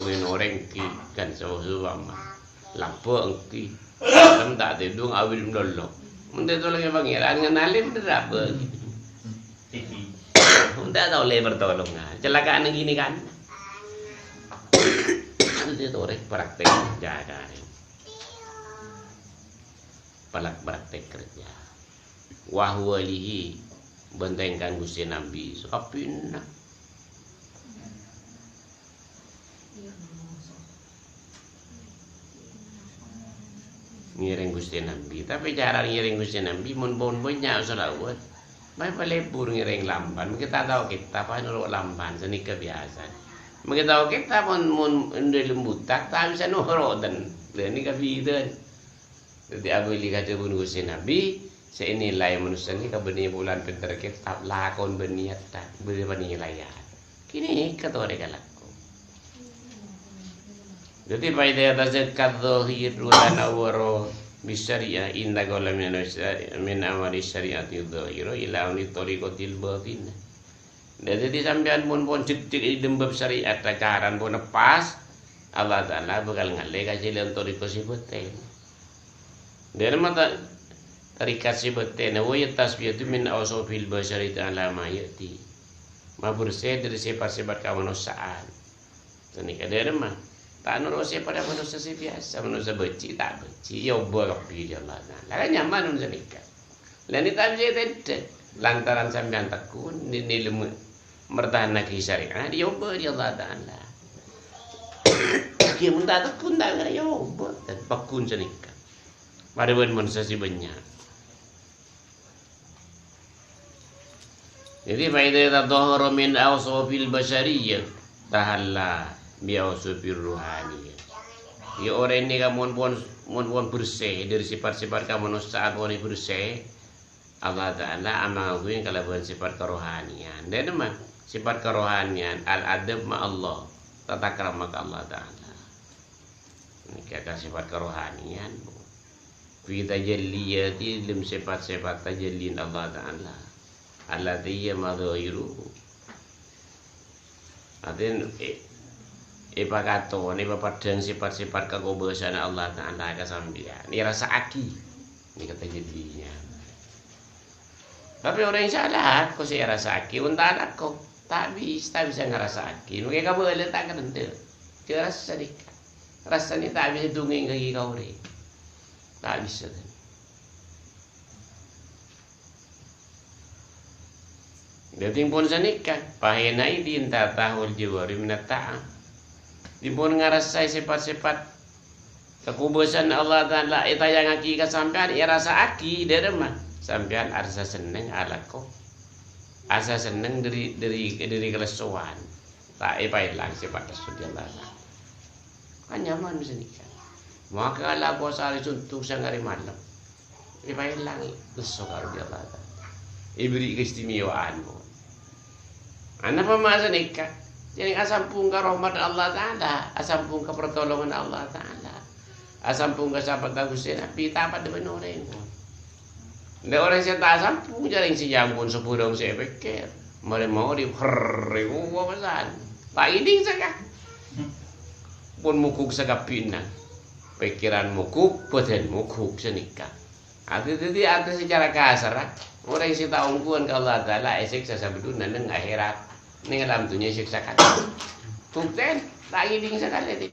Mungkin orang ki kan sewa mah. Lapor ki. Dalam tak tidur awil melolok. Menteri tolong yang pangeran ngenalim berapa gitu. Tidak tahu lebar tolong. Celakaan gini kan. Itu orang praktek jaga. Praktek kerja. Wahwalihi bentengkan Gusti Nabi. Sapina. Ngiring Gusti Nabi, tapi cara ngiring Gusti Nabi mun banyak selawat. Mai pelebur ngiring lamban, kita tahu kita apa nurut lamban seni kebiasaan. Kita tahu kita mun ndek lembutak tak bisa nurut dan ini kebidan. Jadi aku lihat pun Gusti Nabi, senilai manusia ni kabeni bulan pintar kita lakon berniat tak bernilai. Kini kata mereka laku. Jadi pada atas kadzohir dan awaro bisyariah inda qala min amali syariati dzahira ila uni tariqatil batin. Jadi sampean pun cetik di dembab syariat takaran pun pas Allah Taala bakal ngale kasih lan tariqah sibeten. Dari mata tariqat sibeten wa yatasbiyatu min awsafil basyari ta'ala ma yati. Ma bersih dari sifat-sifat kemanusiaan. Ini kadang mah tak nurusi pada manusia biasa, manusia benci tak benci, ya bolak pilih Allah. Lah nyaman manusia nikah. Lah ni tak bisa tidak. Lantaran sampean takun ni lemu mertahan lagi syariat, dia ubah dia Allah Taala. Dia minta takun tak ada ya ubah dan pakun senikah. Pada manusia banyak. Jadi faedah tadhahara min awsafil basyariyah tahalla biawsufir ruhani. Ya orang ini kamu pun bersih dari sifat-sifat kemanusiaan pun bersih. Allah Taala amaguin kalau bukan sifat kerohanian. Dan mah sifat kerohanian al-adab ma Allah, tata krama Allah Taala. Ini kata sifat kerohanian. Fi tajalliyati lim sifat-sifat tajallin Allah Taala. Allati ya madhahiru. Artinya ipakato ni papadang sifat-sifat kekobesan Allah Taala kasambian. Ni rasa aki. Ni kata jadinya. Tapi orang yang salah, kau saya rasa aki, unta anak kau tak bisa ngerasa aki. Mungkin kau boleh tak kena tu. Dia rasa sedikit. Rasanya tak bisa dunging kaki kau ni. Tak bisa. Jadi pun senikah. Pahenai dinta tahul jiwari minata'am. Di pun ngerasa sifat-sifat kekubesan Allah Ta'ala. Ita yang aki kesampean, ia rasa aki. Dia remah. Sampean asa seneng ala kok. Asa seneng dari kelesuan. Tak ilang sifat kesudian Allah. Kan nyaman bisa nikah. Maka ala puasa hari suntuk sanggari malam. Ilang lesu kalau dia Allah. Iberi keistimewaan mo. Anak pemasa nikah. Jadi asampung ke rahmat Allah Ta'ala. Asampung ke pertolongan Allah Ta'ala. Asampung ke sahabat Gusti Nabi. Tapat depan orang mo. Nda orang saya tak sampung jaring si jambun sepudong saya pikir. Mari mau di herriku pesan. Tak iding saya. Pun mukuk sakapina. Pikiran mukuk, badan mukuk senikah. Itu ada secara kasar. Orang yang tahu ungkuan ke Allah Ta'ala esek sasabduna nang akhirat. Ning alam dunia siksa kan. Tukten tak iding sekali.